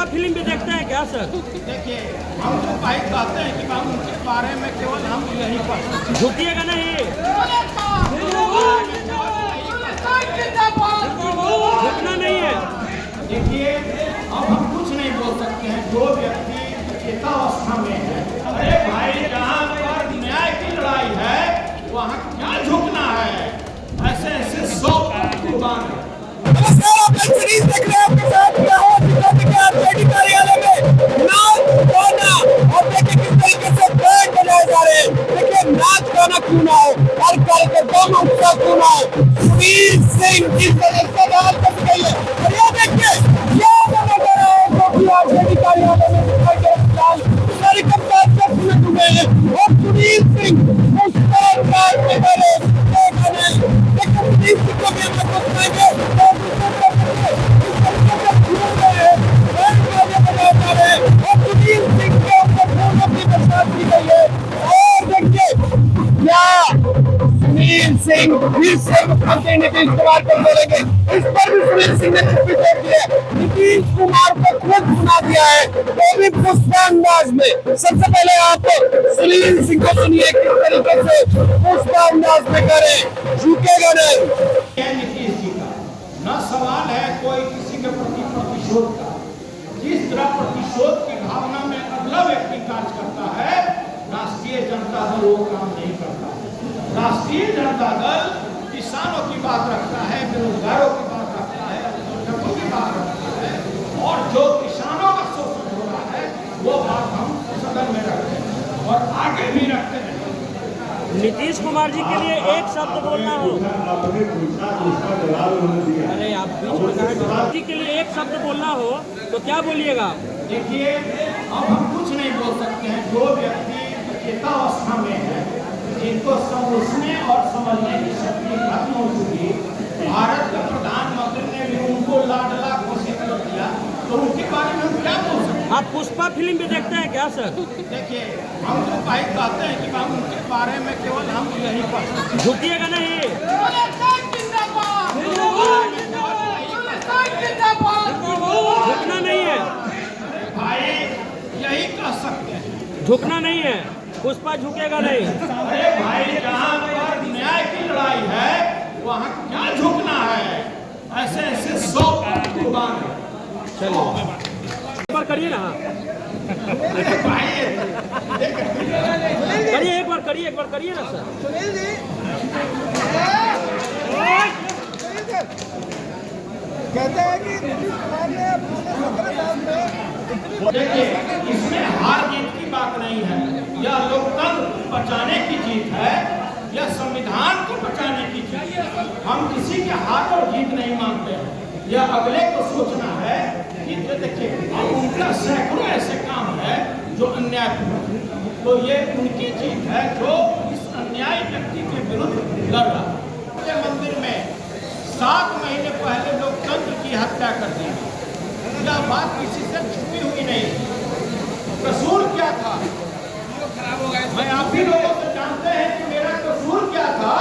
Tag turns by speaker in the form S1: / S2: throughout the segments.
S1: Film भी देखते हैं क्या सर?
S2: देखिए, हम तो भाई कहते हैं कि हम उनके बारे में केवल हम यही पढ़ते हैं।
S1: झुकिएगा नहीं, झुकना नहीं है।
S2: देखिए, अब हम कुछ नहीं बोल सकते हैं। जो व्यक्ति चेतावस्था में है, अरे भाई जहाँ पर न्याय की लड़ाई है वहाँ क्या झुकना है? ऐसे ऐसे 100 कुर्बान है।
S3: कार्यालय में नाच गाना और देखिए किस तरीके से बैंड बजाए जा रहे हैं। देखिए नाच गाना क्यों ना हो, हर कार्यकर्ताओं में उत्साह क्यों ना हो। सुनील सिंह जिस तरह से डाल कर गई है, और ये देखिए क्या नजर है जो कि आरजेडी कार्यालय में दिखाई दे रहा है। कार्यकर्ता में डूबे हैं और सुनील सिंह उस तरह में डरे देखा नहीं, लेकिन सुनील सिंह को भी हम लोग सुनाएंगे और सुनील सिंह फिर से मुख्यमंत्री नीतीश कुमार को बोलेंगे। इस पर भी सुनील सिंह ने चुप्पी तोड़ दी है। नीतीश कुमार को खुद सुना दिया है, वो भी पुष्पांदाज में। सबसे पहले आप सुनील सिंह को सुनिए किस तरीके से पुष्पांदाज में करें, झुकेगा नहीं।
S2: नीतीश जी का न सवाल है कोई किसी के प्रति प्रतिशोध का। जिस तरह प्रतिशोध की भावना में अगला व्यक्ति कार्य करता है, राष्ट्रीय जनता दल वो काम नहीं करता है। राष्ट्रीय जनता दल किसानों की बात रखता है, बेरोजगारों की बात रखता है, अल्पसंख्यकों की बात रखता है, और जो किसानों का शोषण हो रहा है वो बात हम सदन में रखते हैं और आगे भी रखते हैं।
S1: नीतीश कुमार जी के लिए एक शब्द बोलना हो, अरे आप बीच में कहा जी के लिए एक शब्द बोलना हो तो क्या बोलिएगा?
S2: देखिए, अब हम कुछ नहीं बोल सकते हैं। जो व्यक्ति चेतावस्था में है, जिनको समझने और समझने की शक्ति खत्म हो चुकी, भारत के प्रधानमंत्री ने भी उनको लाडला घोषित कर दिया, तो उनके बारे में हम क्या बोल सकते हैं?
S1: आप पुष्पा फिल्म भी देखते हैं क्या सर?
S2: देखिए, हम तो भाई कहते हैं कि हम उनके बारे में केवल हम यही पढ़ते हैं।
S1: झुकिएगा नहीं, झुकना नहीं है,
S2: भाई यही कह सकते हैं।
S1: झुकना नहीं है। पुष्पा झुकेगा नहीं।
S2: अरे भाई जहाँ पर न्याय की लड़ाई है वहाँ क्या झुकना है? ऐसे ऐसे 100 कुर्बान है।
S1: चलो एक बार करिए ना, करिए एक बार करिए ना सर।
S3: कहते हैं कि
S2: देखिए, इसमें हार जीत की बात नहीं है। यह लोकतंत्र बचाने की जीत है, यह संविधान को बचाने की जीत है। हम किसी के हार और जीत नहीं मानते हैं। यह अगले को सोचना है कि देखिए, अब उनका सैकड़ों ऐसे काम है जो अन्याय, तो ये उनकी जीत है जो इस अन्यायी व्यक्ति के विरुद्ध लड़ रहा है। मंदिर में 7 महीने पहले लोकतंत्र की हत्या कर दी। यह बात किसी से छुपी हुई नहीं। कसूर क्या था? मैं आप ही लोगों से जानते हैं कि मेरा कसूर क्या था।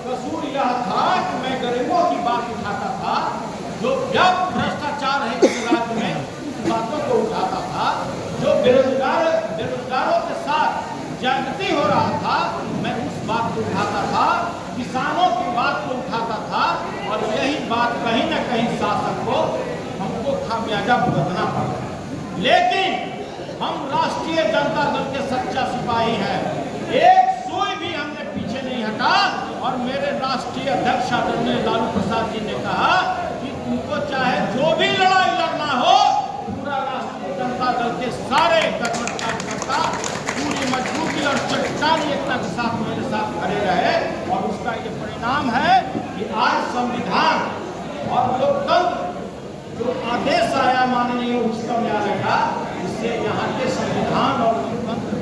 S2: कसूर यह था कि मैं गरीबों की बात उठाता था, जो जब भ्रष्टाचार है इस राज्य में उस बातों को उठाता था, जो बेरोजगारों के साथ जागृति हो रहा था मैं उस बात को उठाता था, किसानों की बात को उठाता था, और यही बात कहीं न कहीं शासक को हमको खामियाजा भुगतना पड़ा। लेकिन हम राष्ट्रीय जनता दल के सच्चा सिपाही हैं। एक सुई भी हमने पीछे नहीं हटा, और मेरे राष्ट्रीय अध्यक्ष आदरणीय लालू प्रसाद जी ने कहा कि तुमको चाहे जो भी लड़ाई लड़ना हो, पूरा राष्ट्रीय जनता दल के सारे कार्यकर्ता पूरी मजबूती और चट्टानी एकता के साथ मेरे साथ खड़े रहे, और उसका ये परिणाम है कि आज संविधान और लोकतंत्र जो आदेश आया माननीय उच्चतम न्यायालय का, इससे यहाँ के संविधान और लोकतंत्र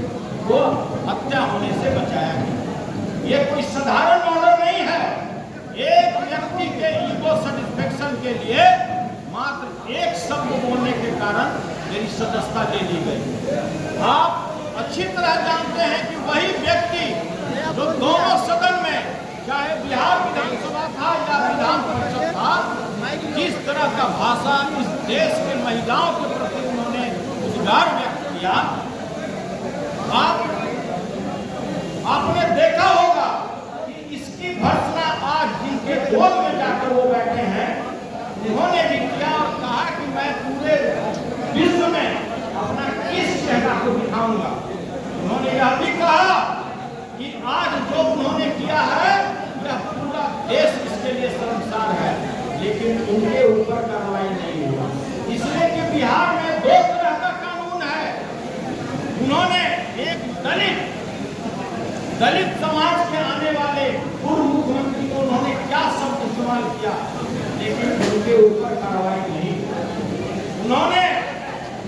S2: को हत्या होने से बचाया गया। ये कोई साधारण ऑर्डर नहीं है। एक व्यक्ति के ईगो सेटिस्फेक्शन के लिए मात्र एक शब्द बोलने के कारण मेरी सदस्यता ले ली गई। आप अच्छी तरह जानते हैं कि वही व्यक्ति जो दोनों सदन में, चाहे बिहार विधानसभा था या विधान परिषद था, जिस तरह का भाषा इस देश के महिलाओं के प्रति उन्होंने विचार व्यक्त किया। आपने देखा होगा कि इसकी भर्त्सना आज जिनके गोद में जाकर वो बैठे हैं उन्होंने भी किया और कहा कि मैं पूरे विश्व में अपना किस चेहरा को दिखाऊंगा। उन्होंने यह भी कहा कि आज जो उन्होंने किया है यह पूरा देश इसके लिए शर्मसार है, लेकिन उनके ऊपर कार्रवाई नहीं हुआ। इसलिए कि बिहार में 2 तरह का कानून है। उन्होंने एक दलित समाज के आने वाले पूर्व मुख्यमंत्री को उन्होंने क्या शब्द इस्तेमाल किया, लेकिन उनके ऊपर कार्रवाई नहीं। उन्होंने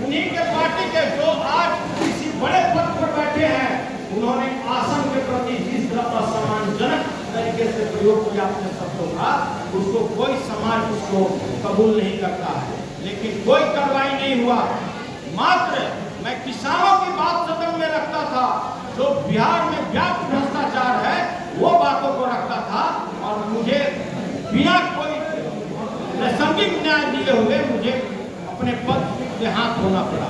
S2: उन्हीं के पार्टी के जो आज किसी बड़े पद पर बैठे हैं उन्होंने आसन के प्रति जिस तरह असम्मानजनक तरीके से प्रयोग किया अपने शब्दों का, उसको कोई समाज उसको कबूल नहीं करता है, लेकिन कोई कार्रवाई नहीं हुआ। मात्र मैं किसानों की बात सदन में रखता था, जो बिहार में व्यापक भ्रष्टाचार है वो बातों को रखता था और मुझे बिना कोई प्रासंगिक न्याय दिए हुए मुझे अपने पद से हाथ धोना पड़ा।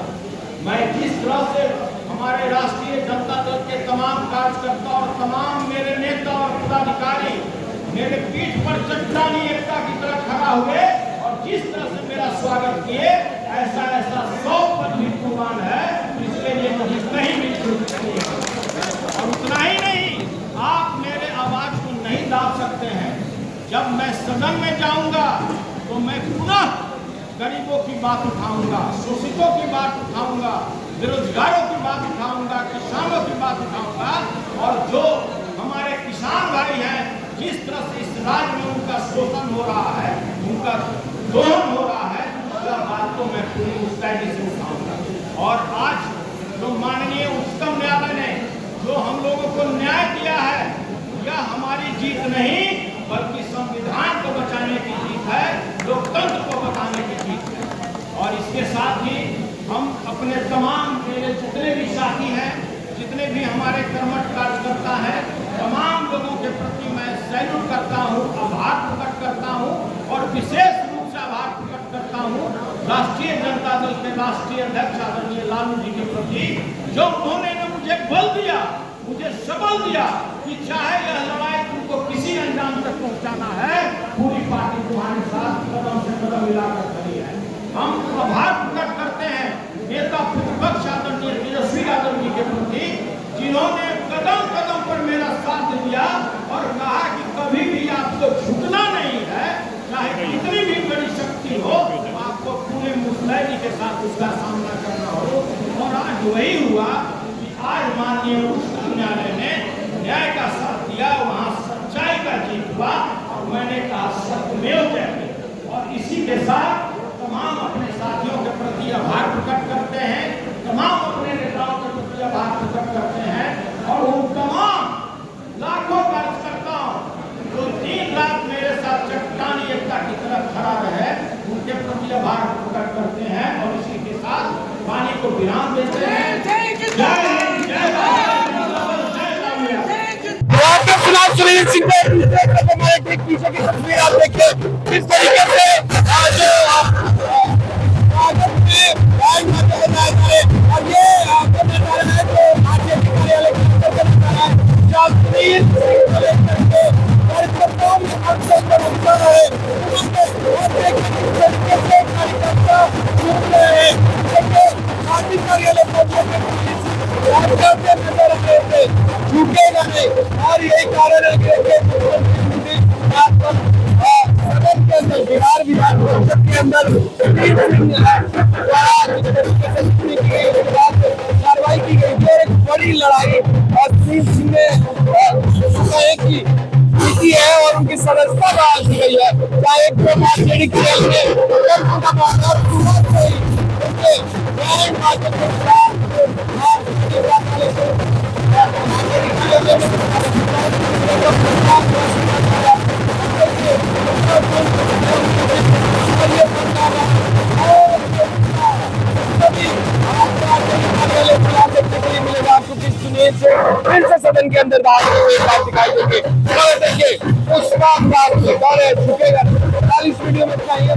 S2: मैं जिस तरह से हमारे राष्ट्रीय जनता दल के तमाम कार्यकर्ता और तमाम मेरे नेता और पदाधिकारी मेरे पीठ पर चट्टानी एकता की तरह खड़ा हुए और जिस तरह से मेरा स्वागत किए, ऐसा 100 पद भी कुर्बान है, इसके लिए मुझे कहीं भी छूट नहीं है। और उतना ही नहीं, आप मेरे आवाज को नहीं दाब सकते हैं। जब मैं सदन में जाऊंगा तो मैं पुनः गरीबों की बात उठाऊंगा, शोषितों की बात उठाऊंगा, बेरोजगारों की बात उठाऊंगा, किसानों की बात उठाऊंगा। और जो हमारे किसान भाई हैं, जिस तरह से इस राज्य में उनका शोषण हो रहा है, उनका दोहन हो रहा है, वह बात को मैं पूरी मुस्तैदी से उठाऊंगा। और आज जो माननीय उच्चतम न्यायालय ने जो हम लोगों को न्याय दिया है, यह हमारी जीत नहीं बल्कि संविधान को बचाने की जीत है, लोकतंत्र को बचाने की जीत है। और इसके साथ ही हम अपने तमाम मेरे जितने भी साथी हैं, जितने भी हमारे कर्मठ कार्यकर्ता हैं, तमाम लोगों के प्रति मैं सैल्यूट करता हूँ, आभार प्रकट करता हूँ और विशेष रूप से आभार प्रकट करता हूँ राष्ट्रीय जनता दल के राष्ट्रीय अध्यक्ष आदरणीय लालू जी के प्रति, जो उन्होंने मुझे बल दिया, मुझे सबल दिया कि चाहे यह लड़ाई तुमको किसी अंजाम तक पहुंचाना है, पूरी पार्टी तुम्हारे साथ कदम से कदम मिलाकर खड़ी है। हम आभार प्रकट करते हैं नेता प्रतिपक्ष आदरणीय तेजस्वी यादव जी के प्रति, जिन्होंने कदम कदम पर मेरा साथ दिया और कहा कि कभी भी आपको झुकना नहीं है, चाहे कितनी भी बड़ी शक्ति हो, आपको पूरे मुस्तैदी के साथ उसका सामना करना हो। और आज वही हुआ। आज माननीय उच्चतम न्यायालय ने न्याय का साथ दिया, वहाँ सच्चाई का जीत हुआ और मैंने कहा सत्यमेव जयते। और इसी के साथ तमाम अपने साथियों के प्रति आभार प्रकट करते हैं, तमाम अपने नेताओं के प्रति आभार प्रकट करते हैं और उन तमाम लाखों कार्यकर्ताओं जो दिन रात मेरे साथ चट्टानी एकता की तरह खड़ा रहे, उनके प्रति आभार प्रकट करते हैं। और इसी के साथ वाणी को विराम देते हैं।
S3: सुनील सिंह हमारे ठीक पीछे की तस्वीर आप देखिए, किस तरीके से आज और ये आपको नजारा है जो आरजेडी कार्यालय के अंदर का नजारा है, जहाँ सुनील सिंह को लेकर के कार्यकर्ताओं में अक्सर पहुंचा रहे, किस तरीके से कार्यकर्ता घूम रहे हैं, पार्टी कार्यालय पहुंचे नजर आ रहे थे, झुकेगा नहीं। और यही कारण है कि सदन के अंदर बिहार विधान परिषद के अंदर कार्रवाई की गई, जो एक बड़ी लड़ाई और सुनील सिंह ने की है और उनकी सदस्यता बहाल की गई है। क्या एक दो आरजेडी फिर से सदन के अंदर बात दिखाई देंगे। देखिए उस बात झुकेगा। 40 वीडियो में चाहिए